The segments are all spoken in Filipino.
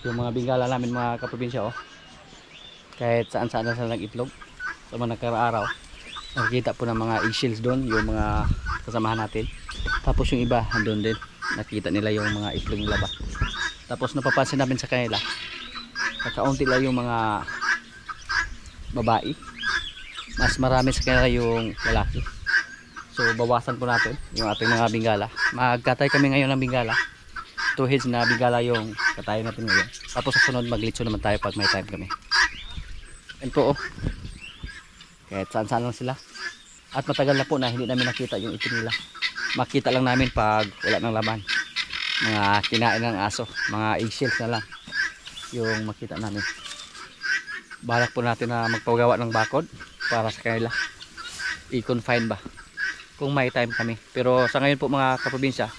Yung mga bingala namin mga kaprobinsya, oh. Kahit saan saan na sila nag-itlog. Sa mga nakaraaraw, nakikita po ng mga eggshells doon, yung mga kasamahan natin. Tapos yung iba, doon din. Nakita nila yung mga itlog nila ba. Tapos napapansin namin sa kanila, kakaunti lang yung mga babae. Mas marami sa kanila yung lalaki. So bawasan po natin yung ating mga bingala. Magkatay kami ngayon ng bingala. 2 heads na bingala yung katayin natin ngayon. Tapos sa sunod maglitso naman tayo pag may time kami. Yan po, oh. Kahit saan saan lang sila. At matagal na po na hindi namin nakita yung itim nila. Makita lang namin pag wala ng laman. Mga kinain ng aso, mga eggshells na lang yung makita namin. Balak po natin na magpagawa ng bakod para sa kanila. I-confine ba kung may time kami. Pero sa ngayon po mga kaprobinsya,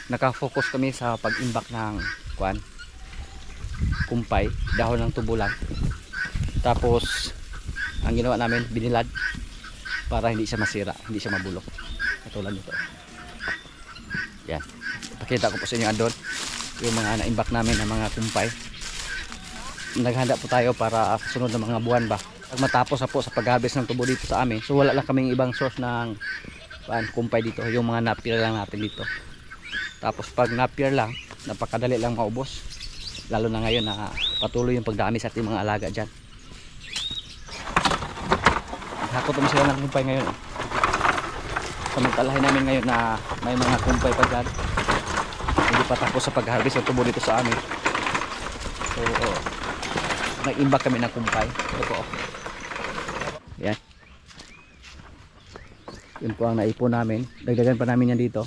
nakafocus kami sa pag-imbak ng kumpay, dahon ng tubulan. Tapos ang ginawa namin, binilad para hindi siya masira, hindi siya mabulok. Katulad nito. Yan. Pakita ko po sa inyo andon yung mga na-imbak namin ng mga kumpay. Naghanda po tayo para sunod na mga buwan ba. Pag matapos na po sa pag-harvest ng tubo dito sa amin, so wala lang kaming ibang source ng kumpay dito. Yung mga napier lang natin dito. Tapos pag napier lang, napakadali lang maubos. Lalo na ngayon na patuloy yung pagdami sa ating mga alaga dyan. Hakot naman sila ng kumpay ngayon. Samantalahin namin ngayon na may mga kumpay pa dyan. Hindi pa tapos sa pag-harvest ng tubo dito sa amin. So, nag-imbak kami ng kumpay. Ito po. Yan. Yun po ang naipon namin. Dagdagan pa namin yan dito.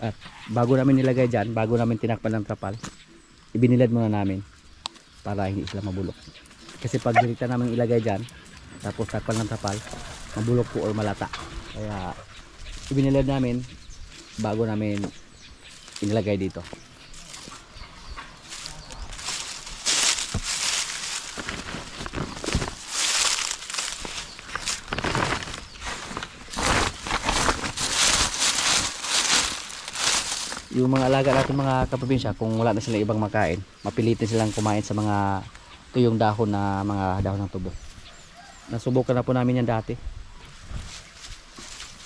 At bago namin nilagay dyan, bago namin tinakpan ng trapal, ibinilad muna namin para hindi sila mabulok. Kasi pag direkta namin ilagay dyan, tapos takpan ng trapal, mabulok po or malata. Kaya ibinilad namin bago namin inilagay dito. Yung mga alaga natin mga kaprobinsya, kung wala na silang ibang makain, mapilitin silang kumain sa mga tuyong dahon na mga dahon ng tubo. Nasubukan na po namin yan dati.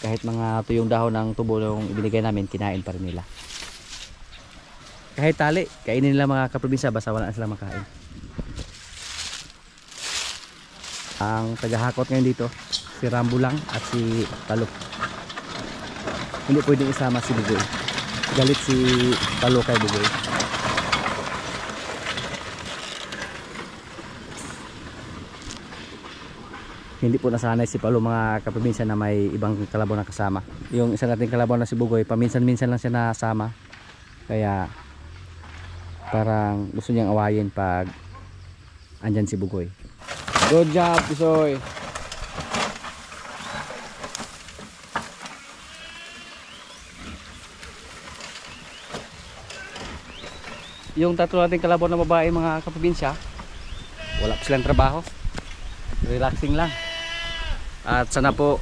Kahit mga tuyong dahon ng tubo yung ibinigay namin, kinain pa rin nila. Kahit tali, kainin nila mga kaprobinsya basta wala na silang makain. Ang tagahakot ngayon dito, si Rambo lang at si Talo. Hindi pwedeng isama si Bugoy. Galit si Talo kay Bugoy. Hindi po nasanay si Palo mga kaprobinsya na may ibang kalabaw na kasama. Yung isang ating kalabaw na si Bugoy, paminsan-minsan lang siya nasama. Kaya parang gusto niyang awayin pag andyan si Bugoy. Good job, Pisoy! Yung tatlo nating kalabaw na babae mga kaprobinsya, wala pa silang trabaho, relaxing lang. At sana po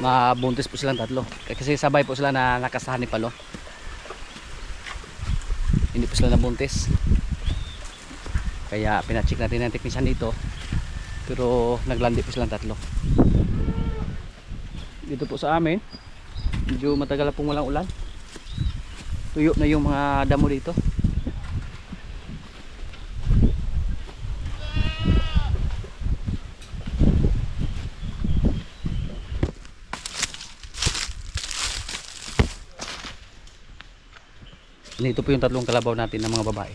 mabuntis po silang tatlo, kasi sabay po sila na nakasahan ni Palo. Hindi po sila nabuntis, kaya pinacheck natin ang technician dito, pero naglandi po silang tatlo. Dito po sa amin medyo matagal na pong walang ulan, tuyo na yung mga damo dito. Ito po yung tatlong kalabaw natin ng mga babae.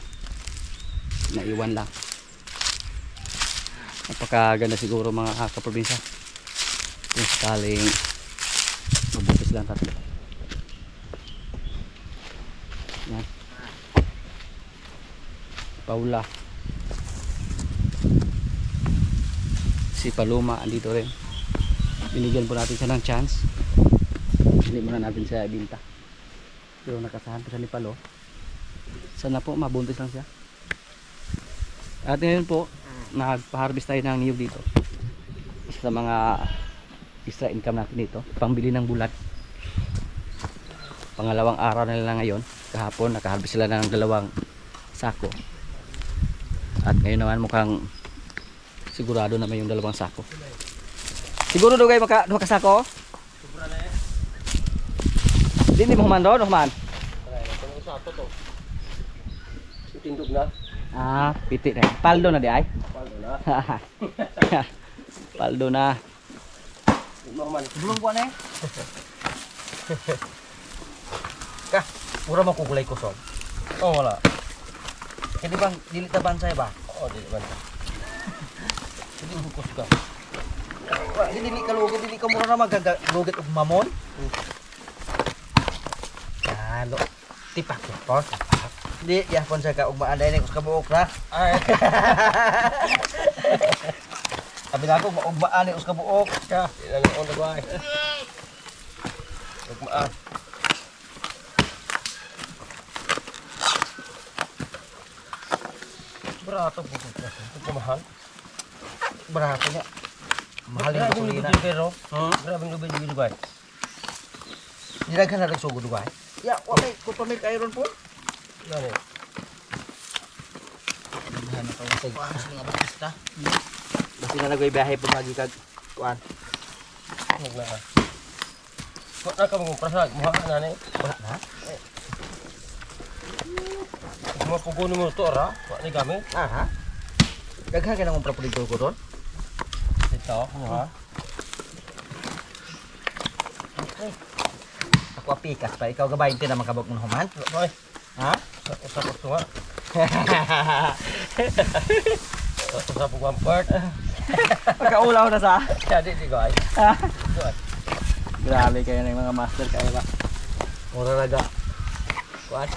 Naiwan lang. Napakaganda siguro mga kaprobinsya. Kung sakaling mabutis lang tatlo. Yan. Paula. Si Paloma andito rin. Binigyan po natin siya ng chance. Hindi muna natin siya ibinta. Pero nakasahan po siya ni Palo. Sana po mabuntis lang siya. At ngayon po nagpa-harvest tayo ng niyog dito. Isa sa mga extra income natin dito, pangbili ng bulat. Pangalawang araw na nila ngayon. Kahapon naka-harvest sila ng sako. At ngayon naman mukhang sigurado naman yung 2 sako. Siguro daw kayo maka 2 sako? Hindi mo human doon, human? Itindog na. Ah, piti na. Paldo na di ay? Paldo na. Paldo na. Normal. Belum buat eh? Kah, pura makukulay ko sob. Oh, wala. Jadi bang, dilit taban saya bang. Oh, di man. Hindi bukos ka. Wah, dili ka lugit, dili ka mura na magagalugit og mamon. Kalo, tipak ya, pos. Di, ya pon saya ka og maanday ning us kabuok ra. Ay. Abi na ako og maanday us kabuok. Ka, ilang on the way. Ugmaan. Berato bukos ka. Ito mahal. Berapa nya? Mahal yung gasolina. Pero, grabe ng lubid dito ba? Nilaghan na rin sugo duwa. Ya, wala ko pa may iron po. Ano? Nilaghan na tawag sa panos mga bakista. Basta na nagbibiyahe po lagi kag kuan. Huwag na ka. Huwag na ka mong prasag. Muha ka na na eh. Wala na. Mga pugunin mo ito, ara. Huwag na gamit. Aha. Daghan ka na mong prapuligtor ko doon. Ito, muha. Ako apikas pa. Ikaw gabayin din naman kabog ng human. Boy, Ha? usap ko nga. Usap ko ang part. Pagkaulaw na sa. Jadi di guys. Grabe kayo ng mga master kayo ba? Mura raga. Kuan.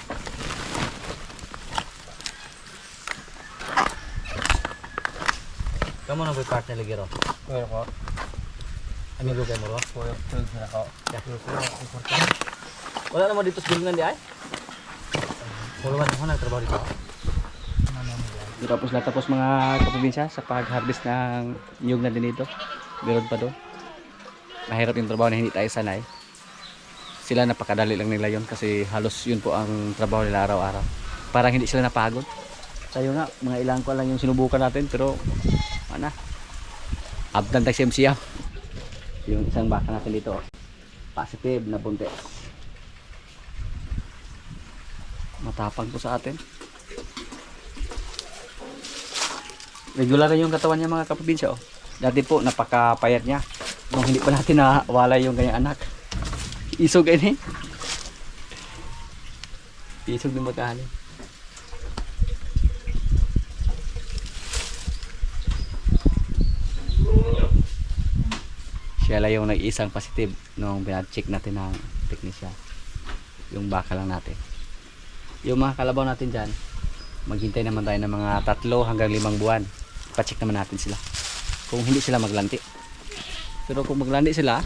Kamu na boy partner lagi ro. Kuya ko. Amigo kayo mo ro. Kuya, tug na ako. Wala naman dito sa gulungan di ay? Wala naman nagtrabaho dito. Tapos mga kaprobinsya sa pag-harvest ng niyog na din dito. Meron pa doon. Mahirap yung trabaho na hindi tayo sanay. Sila napakadali lang nila yun kasi halos yun po ang trabaho nila araw-araw. Parang hindi sila napagod. Tayo nga, mga ilang ko lang yung sinubukan natin pero mana? Abdan tayo siya. Yung isang baka natin dito. Positive na buntis. Matapang po sa atin. Regular rin yung katawan niya mga kaprobinsya. Oh. Dati po napakapayat niya. Nung hindi pa natin nawala yung kanyang anak. Isog ini. Isog din magkahalin. Siya lang yung nag-isang positive nung pina-check natin ng teknisya. Yung baka lang natin. Yung mga kalabaw natin dyan, maghintay naman tayo ng mga 3 hanggang 5 buwan. Pa-check naman natin sila. Kung hindi sila maglanti. Pero kung maglanti sila,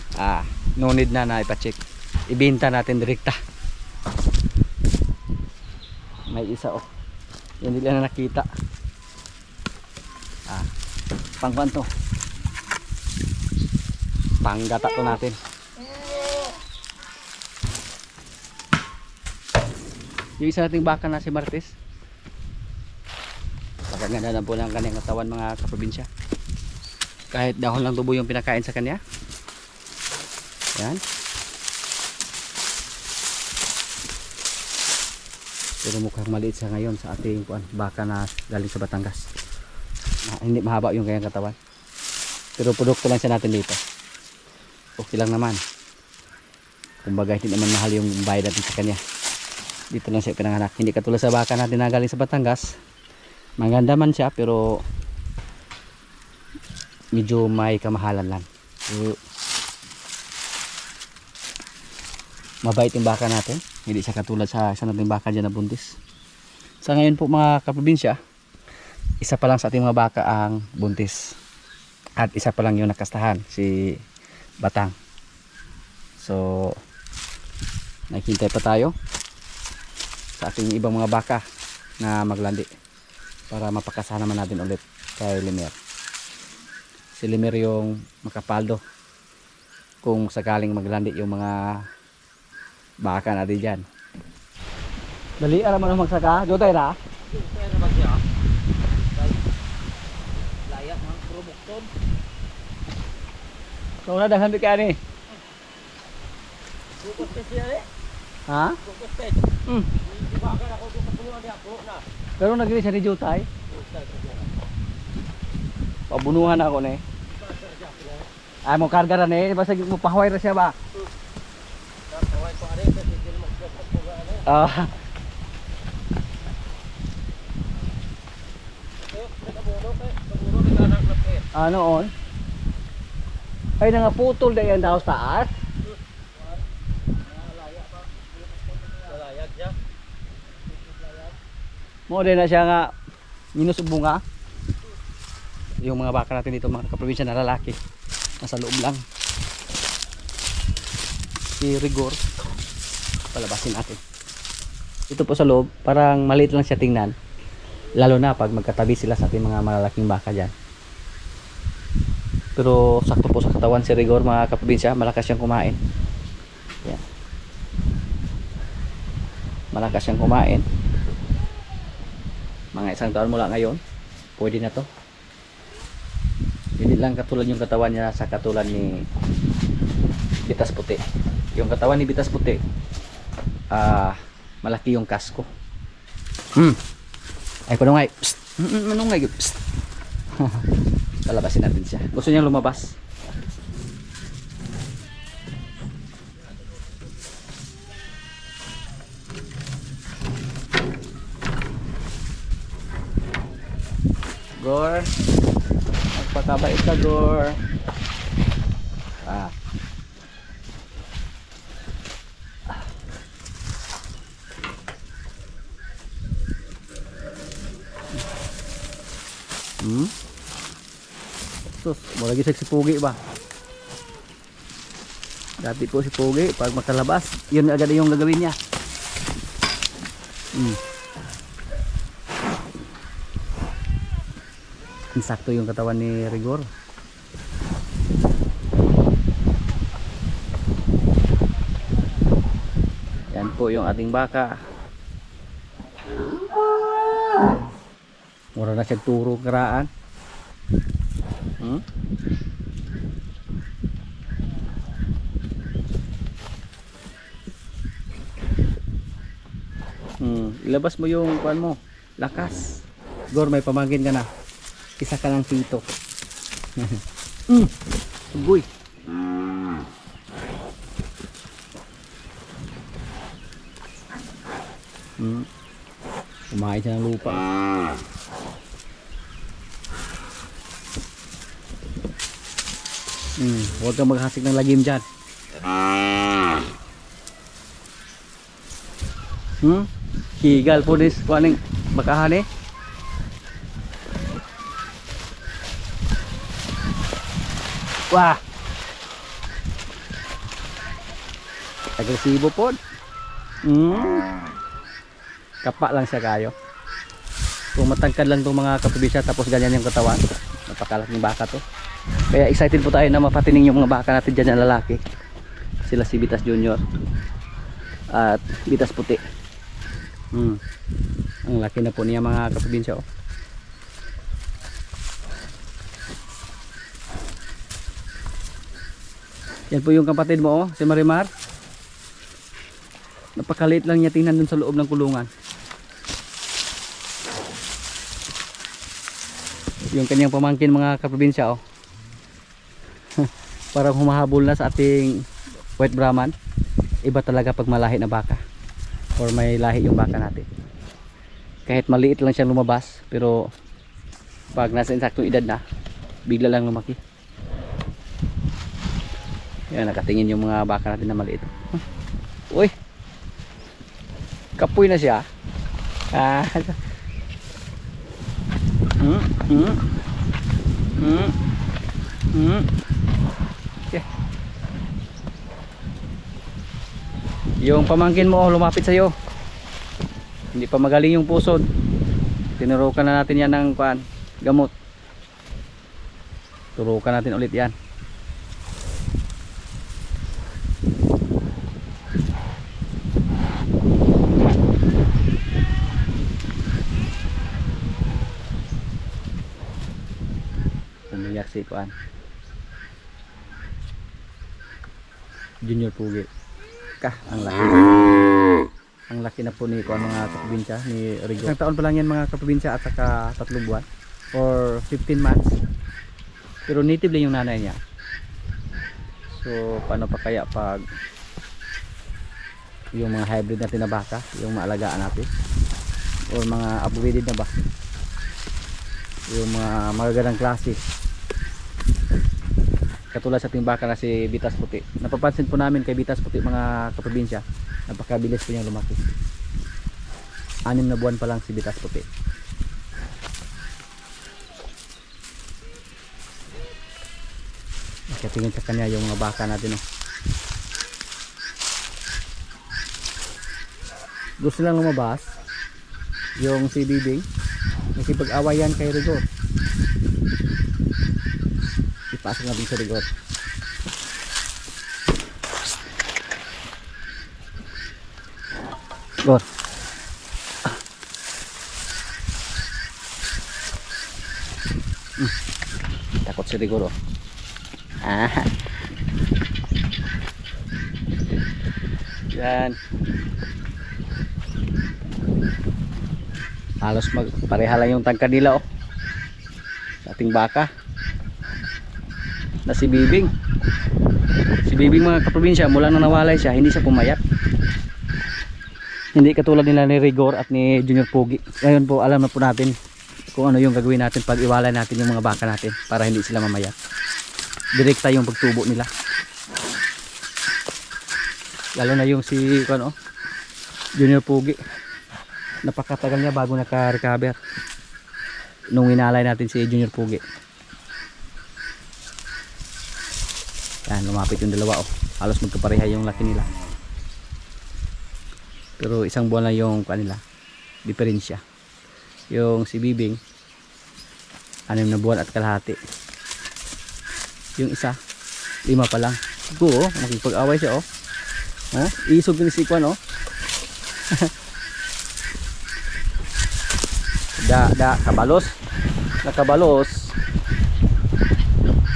no need na ipa-check. Ibenta natin direkta. May isa oh. Yan nila na nakita. Pangkuan to. Panggata to natin. Yung isa nating baka na si Martes. Pagkaganda na po ng kanyang katawan mga kaprobinsya. Kahit dahon lang tubo yung pinakain sa kanya. Yan. Pero mukhang maliit siya ngayon sa ating baka na galing sa Batangas. Hindi mahaba yung kanyang katawan. Pero produkto lang siya natin dito. Okay lang naman. Kumbaga hindi naman mahal yung bayad natin sa kanya. Dito lang siya pinanganak. Hindi katulad sa baka natin na galing sa Batangas. Maganda man siya pero medyo may kamahalan lang. So, mabait yung baka natin. Hindi siya katulad sa isa nating baka dyan na buntis. Sa ngayon po mga kaprobinsya, isa pa lang sa ating mga baka ang buntis. At isa pa lang yung nakastahan, si Batang. So, naghintay pa tayo sa ating ibang mga baka na maglandi para mapakasahan naman natin ulit kay Limer. Si Limer yung makapaldo kung sakaling maglandi yung mga baka natin dyan. Dali, alam mo na magsaka? Jotay na? So na daghan ka ni. Bukod pa siya eh. Ha? Bukod pa. Di ba ka ako bukod puno niya ako na. Pero nagili siya ni Jutay. Pabunuhan ako ni. Ay mo karga ra ni, basta mo pahaway ra siya ba? Kaway ko ari sa sigil mo ko ano. Ah, ano on? Ay nangaputol da yan daw sa taas. Lalayag siya. Mo din na siya nga minus og bunga. Yung mga baka natin dito mga kaprobinsya na lalaki nasa loob lang. Si Rigor palabasin natin. Ito po sa loob parang maliit lang siya tingnan. Lalo na pag magkatabi sila sa ating mga malalaking baka dyan. Pero sakto po sa katawan si Rigor mga kaprobinsya, malakas siyang kumain. Yan. Malakas siyang kumain. Mga isang taon mula ngayon, pwede na to. Hindi lang katulad yung katawan niya sa katulad ni Bitas Puti. Yung katawan ni Bitas Puti, malaki yung kasko. Ay panungay. Manungay. Palabasin natin siya. Gusto niyang lumabas. Gor, magpakabait ka, Gor. Sus, mo lagi si Pugi ba? Dati po si Pugi pag makalabas, yun agad yung gagawin niya. Insakto yung katawan ni Rigor. Yan po yung ating baka. Mura na siya turo karaan. Ilabas mo yung kuan mo. Lakas. Gor, may pamangkin ka na. Isa ka ng tito. Ugoy. Kumain siya ng lupa. Huwag kang maghasik ng lagim dyan. Higal po dis kuaning bakahan eh. Wah. Agresibo po. Kapa lang siya kayo. Kung matangkad lang itong mga kaprobinsya tapos ganyan yung katawan, napakalaking baka to. Kaya excited po tayo na mapatining yung mga baka natin dyan na lalaki. Sila si Bitas Junior at Bitas Puti. Ang laki na po niya mga kaprobinsya. Yan po yung kapatid mo, si Marimar. Napakaliit lang niya tingnan dun sa loob ng kulungan. Yung kanyang pamangkin mga kaprobinsya parang humahabol na sa ating white Brahman. Iba talaga pag malahi na baka or may lahi yung baka natin. Kahit maliit lang siyang lumabas, pero pag nasa insaktong edad na, bigla lang lumaki. Yan, nakatingin yung mga baka natin na maliit. Uy, kapoy na siya. Yeah. Yung pamangkin mo lumapit sa iyo. Hindi pa magaling yung pusod. Tinurukan na natin yan ng gamot. Turukan natin ulit yan. niya si kuan. Junior Pugi. Ang laki. Ang laki na po ni kuan mga kaprobinsya ni Rigor. Isang taon pa lang yan mga kaprobinsya at saka 3 buwan or 15 months. Pero native lang yung nanay niya. So paano pa kaya pag yung mga hybrid natin na baka, yung maalagaan natin or mga upgraded na ba, yung mga magagandang klase katulad sa ating baka na si Bitas Puti. Napapansin po namin kay Bitas Puti mga kaprobinsya, napakabilis po niyang lumaki. 6 na buwan pa lang si Bitas Puti. Tingin sa kanya yung mga baka natin, oh. Gusto lang lumabas yung si Bibing, nakipag-awayan kay Rigor. Ipasok natin sa Rigor. Rigor. Takot si Rigor, oh. Yan. Halos pareha lang yung tangkad nila, oh. Sa ating baka na si Bibing. Si Bibing mga kaprobinsya, mula nang nawalay siya, hindi siya pumayat. Hindi katulad nila ni Rigor at ni Junior Pugi. Ngayon po alam na po natin kung ano yung gagawin natin pag iwalay natin yung mga baka natin para hindi sila mamayat. Direkta yung pagtubo nila. Lalo na yung si ano, Junior Pugi. Napakatagal niya bago naka-recover nung winalay natin si Junior Pugi. Yan, lumapit yung dalawa, oh. Halos magkapareha yung laki nila. Pero 1 buwan lang yung kanila diferensya. Yung si Bibing 6 na buwan at kalahati. Yung isa 5 pa lang. Oo, makipag-away siya, oh. Oh, isog din si Kwan, oh. Kabalos. Nakabalos.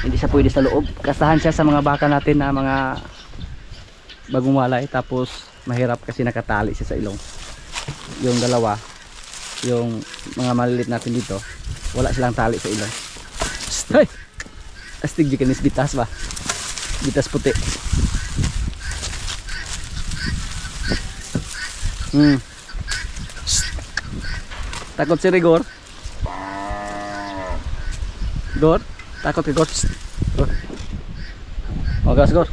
Hindi siya pwede sa loob. Kasahan siya sa mga baka natin na mga bagong walay, tapos mahirap kasi nakatali siya sa ilong. Yung dalawa, yung mga malilit natin dito, wala silang tali sa ilong. Hoy! Astig di kanis Bitas ba? Bitas Puti. Takot si Rigor. Gor, takot si Gor. Ogas Gor.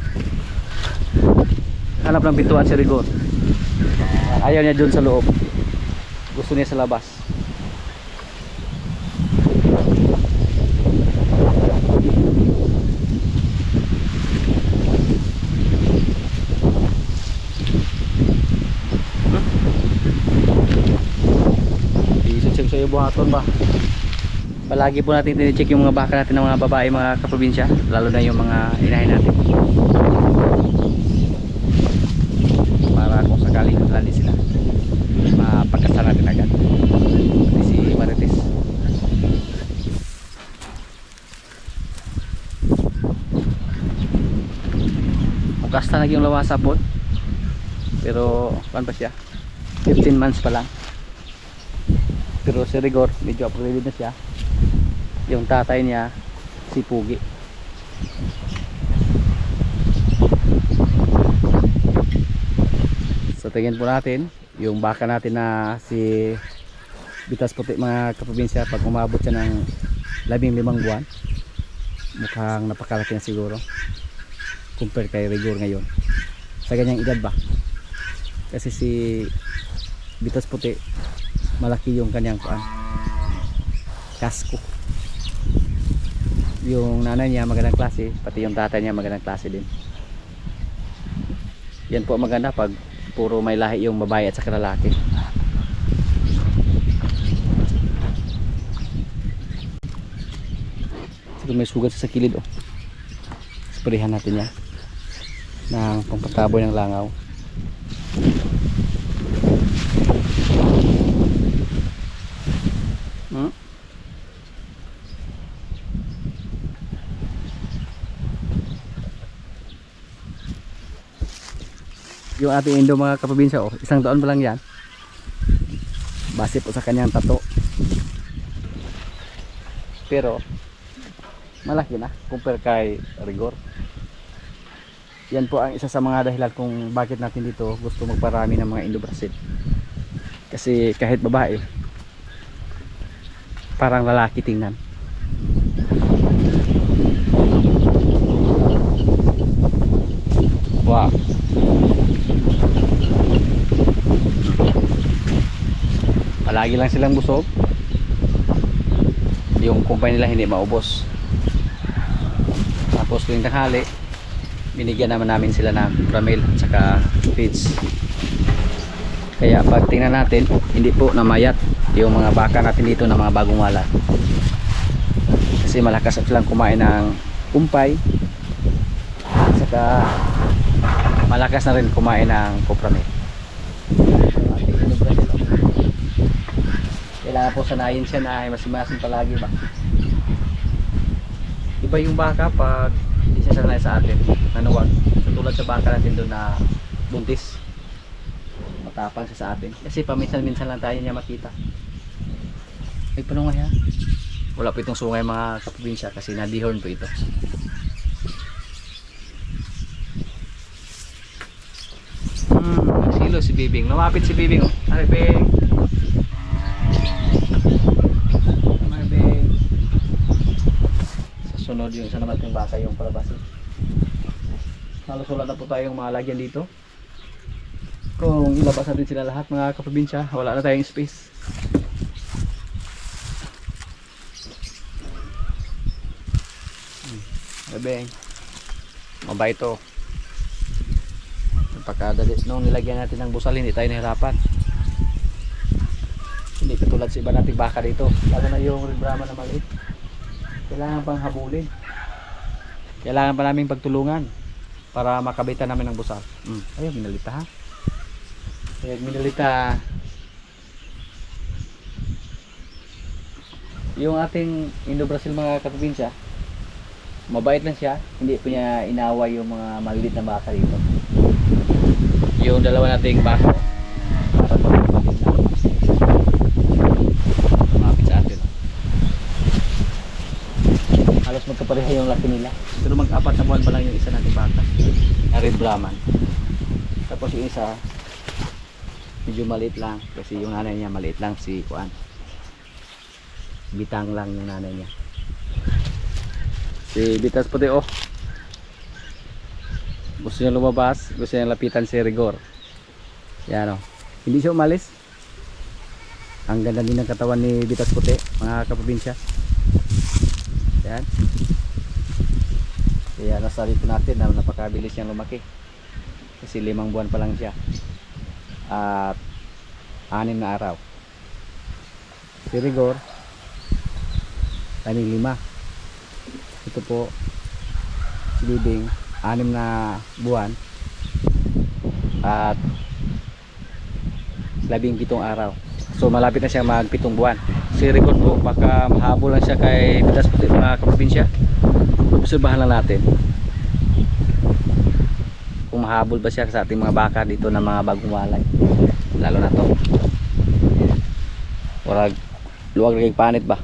Hanap ng pintuan si Rigor. Ayaw niya dun sa loob. Gusto niya sa labas. Sa'yo buhaton ba? Palagi po natin tinicheck yung mga baka natin ng mga babae, mga kaprobinsya, lalo na yung mga inahin natin, para kung sakaling lali sila mapagkasal natin agad. Pati si Marites. Mukasta na yung lawasa po, pero pan pa siya, 15 months pa lang. Pero si Rigor medyo upgraded na siya. Yung tatay niya si Pugi. So tingin po natin yung baka natin na si Bitas Puti mga kaprobinsya, pag umabot siya ng 15 buwan, mukhang napakalaki na siguro compare kay Rigor ngayon sa ganyang edad ba. Kasi si Bitas Puti malaki yung kanyang kasko. Yung nanay niya magandang klase, pati yung tatay niya magandang klase din. Yan po maganda pag puro may lahi yung babae at saka lalaki. So, may sugat sa kilid, oh. Sprayan natin yan ng pampataboy ng langaw. yung ating Indo mga kaprobinsya, oh, 1 taon pa lang yan. Base po sa kanyang tato. Pero malaki na compare kay Rigor. Yan po ang isa sa mga dahilan kung bakit natin dito gusto magparami ng mga Indo-Brazil. Kasi kahit babae, parang lalaki tingnan. Wow. Palagi lang silang busog. Yung kumpay nila hindi maubos. Tapos tuwing tanghali, binigyan naman namin sila ng pramil at saka feeds. Kaya pag tingnan natin, hindi po namayat yung mga baka natin dito na mga bagong wala. Kasi malakas silang kumain ng kumpay at saka malakas na rin kumain ng kopramil. Kailangan po sanayin siya na masimasin palagi ba. Iba yung baka pag hindi siya sanay sa atin, nanuwag. Tulad sa baka natin doon na buntis, matapang siya sa atin. Kasi paminsan-minsan lang tayo niya makita. Ay, paano nga yan? Wala po itong sungay mga kaprobinsya kasi na-dehorn po ito. Silo si Bibing. Lumapit si Bibing, oh. Ay, Bing. Ay, Bing. Sa sunod yung isa naman yung baka yung palabasin. Halos wala na po tayong malagyan dito. Kung ilabas natin sila lahat mga kaprobinsya, wala na tayong space. Bebeng, mabait to. Pagkadali nung nilagyan natin ng busal, hindi tayo nahirapan. Hindi katulad sa iba nating baka dito, lalo na yung Red Brahman na maliit. Kailangan pang habulin, kailangan pa namin pagtulungan para makabitan namin ng busal. Ayun, minalita ha. Ayun, minalita. Yung ating Indo-Brazil mga kaprobinsya, mabait lang siya, hindi po niya inaway yung mga maliit na baka dito. Yung dalawa nating baka, para lumapit sa atin. Halos magkapareha yung laki nila. Pero mag-4 na buwan pa lang yung isa nating baka, na Red Brahman. Tapos yung isa, medyo maliit lang kasi yung nanay niya maliit lang, si Kuan. Bitang lang yung nanay niya. Si Bitas puti, oh. Gusto niya lumabas, gusto niya lapitan si Rigor. Yan, oh. Hindi siya umalis. Ang ganda din ng katawan ni Bitas puti, mga kaprobinsya. Yan. Kaya nasabi po natin na napakabilis siyang lumaki. Kasi 5 buwan pa lang siya. At 6 na araw. Si Rigor, 5. Ito po si Bibing, 6 na buwan at 17 araw. So malapit na siya mag 7 buwan. Si Rigor po, baka mahabol lang siya kay Bitas puti mga kaprobinsya. Obserbahan lang natin kung mahabol ba siya sa ating mga baka dito na mga bagong walay, lalo na to. Warag luwag lagi panit ba.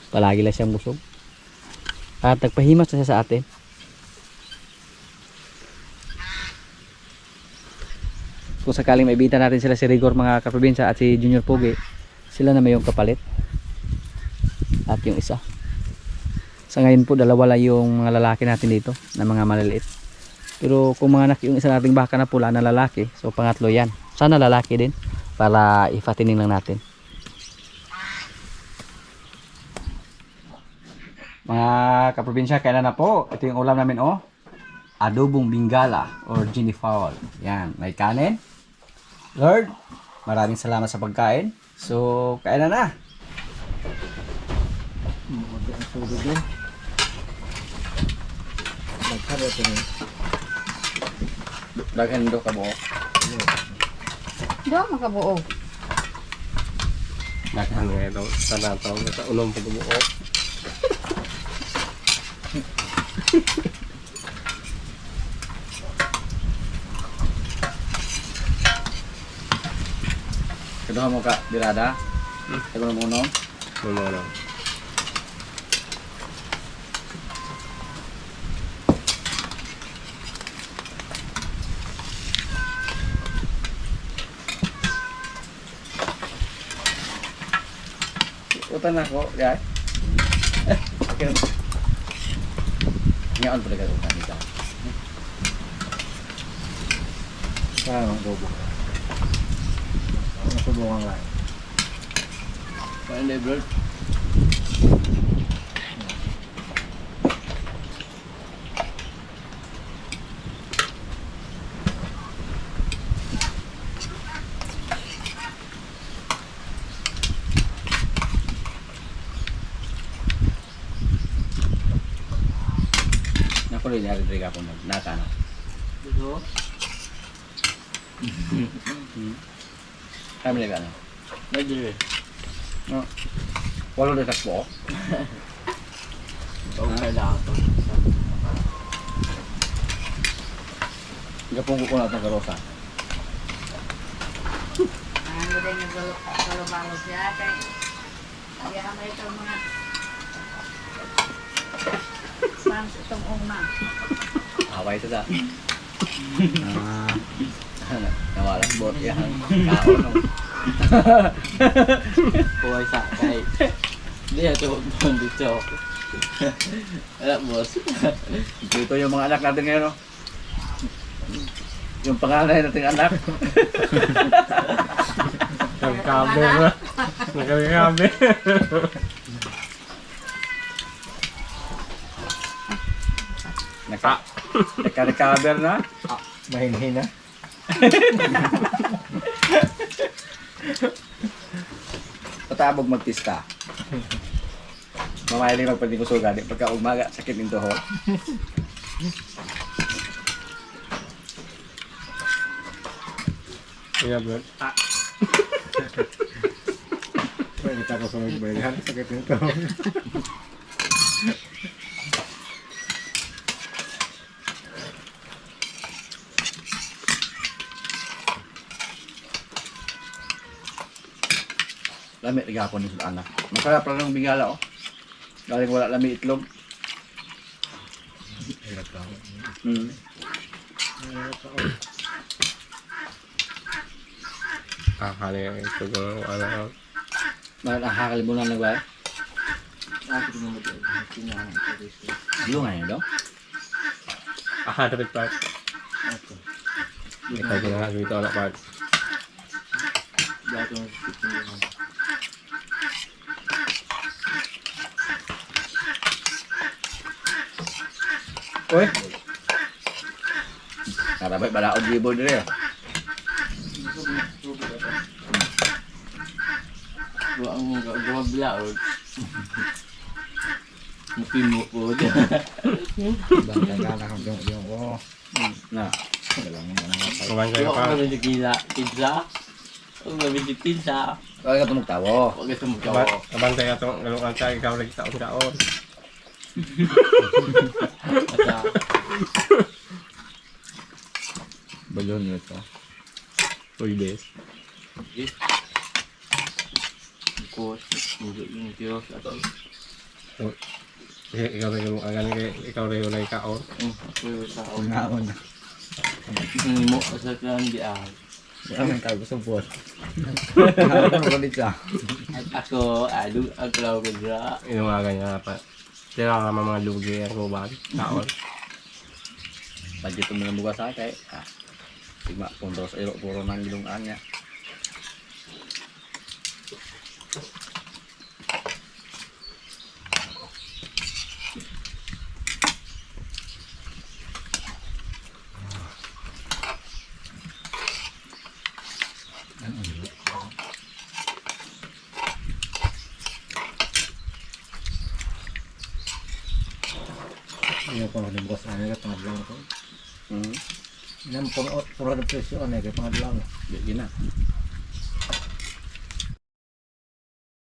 Palagi lang siyang busog at nagpahimas na siya sa atin. Kung sakaling maibita natin sila si Rigor mga kaprobinsya at si Junior Pogi, sila na may yung kapalit at yung isa. Sa ngayon po 2 lang yung mga lalaki natin dito na mga maliliit. Pero kung mga yung isa nating baka na pula na lalaki, so pangatlo yan. Sana lalaki din para ifatinin lang natin. Mga kaprobinsya, kailan na po? Ito yung ulam namin, oh. Adobong bingala or Ginny fowl. Yan, may kanin. Lord, maraming salamat sa pagkain. So, kain na. Daghan do ka buo. Do makabuo. Daghan nga daw sa nataw sa ulong pagbuo. Doon mo ka birada. Tago mo no. Ano. Utan ako, ya. Okay. Ngayon pala ka utan ito. Ang bobo. Nasubukan lang. Paano bro? Naku rin dari ka po nasa na. Dito. Kami lagi ano? Lagi. No. Walo na takbo. Okay lang ito. Gapong ko na itong karosa. Ang ganda niya galo-balo siya kay kaya kami itong mga sans itong uma. Away ito da. Nawala bot yan. Kaon no. Buhay sa kay. Hindi ito dito. Alam boss. Dito yung mga anak natin ngayon no. Yung panganay nating anak. Nagkabe na. Nagkabe. Nagka-recover na. Mahinhin na. Patabog magtista. Mamahiling magpandikusugan. Pagka umaga, sakit nito ho. Iya bro. Pwede ka ko sa magbayhan. Sakit nito. Lami, nagapon ni sa anak. Masarap lang ng bingala oh. Galing wala lami itlog. Hmm. Kali ito kung ano. Nakakali mo na nagbaya. Yung nga yun daw. Dapat part. Ikaw ko na nga dito anak part. Uy. Karabay balaod libo dire. Ang gawablaod. Mupimo po dyan. Bantay ka na yung ko. Na. Kumain kayo pa. Huwag ka gila. Pizza. Huwag ka medyo pizza. Kaya ka tumugtawo. Huwag ka tumugtawa. Abantay ka itong galungan tayo. Ikaw lagi taon-taon. Balon nito. Uy, des. Kos, yung Diyos at ikaw rin yung agad ikaw rin yung naikaon. Ako yung tao. Ngaon na. Mo sa kang diyan. Ang tawag sa buwan. Ngaon ko dito. Ako, ang klaw ko dira. Inumaga niya pa. Tira ka mga lugi ang kuban. Taon. Budget mo na bukas sa kay. Sigma puntos iro puro nang gilungan niya. Yung pang bukas ano ka pangadlaw ko. Hmm. Yan puro na presyo ano kay pangadlaw. Di na.